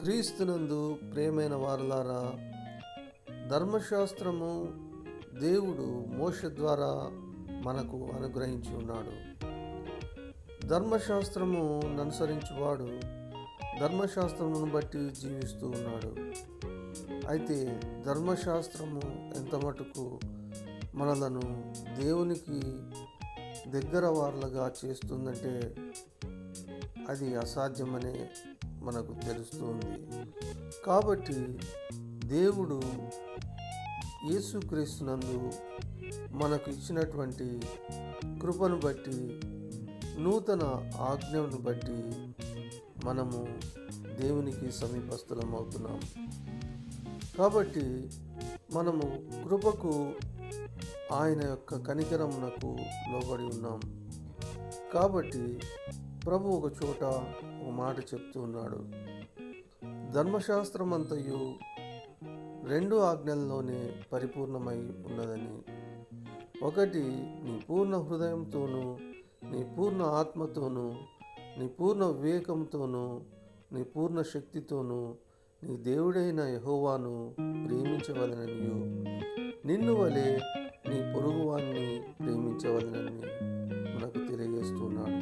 క్రీస్తునందు ప్రియమైన వారలారా, ధర్మశాస్త్రము దేవుడు మోషే ద్వారా మనకు అనుగ్రహించి ఉన్నాడు. ధర్మశాస్త్రము అనుసరించువాడు ధర్మశాస్త్రమును బట్టి జీవిస్తూ ఉన్నాడు. అయితే ధర్మశాస్త్రము ఎంత మటుకు మనలను దేవునికి దగ్గర వారలుగా చేస్తుందంటే అది అసాధ్యమనే మనకు తెలుస్తుంది. కాబట్టి దేవుడు యేసుక్రీస్తునందు మనకు ఇచ్చినటువంటి కృపను బట్టి, నూతన ఆజ్ఞను బట్టి మనము దేవునికి సమీపస్థులం అవుతున్నాం. కాబట్టి మనము కృపకు, ఆయన యొక్క కనికరమునకు లోబడి ఉన్నాం. కాబట్టి ప్రభు ఒక చోట ఒక మాట చెప్తూ ఉన్నాడు. ధర్మశాస్త్రం అంతయు 2 ఆజ్ఞల్లోనే పరిపూర్ణమై ఉన్నదని. ఒకటి, నీ పూర్ణ హృదయంతోనూ, నీ పూర్ణ ఆత్మతోనూ, నీ పూర్ణ వివేకంతోనూ, నీ పూర్ణ శక్తితోనూ నీ దేవుడైన యెహోవాను ప్రేమించవలెననియు, నిన్ను వలె నీ పొరుగువాన్ని ప్రేమించవలెనని మనకు తెలియజేస్తున్నాడు.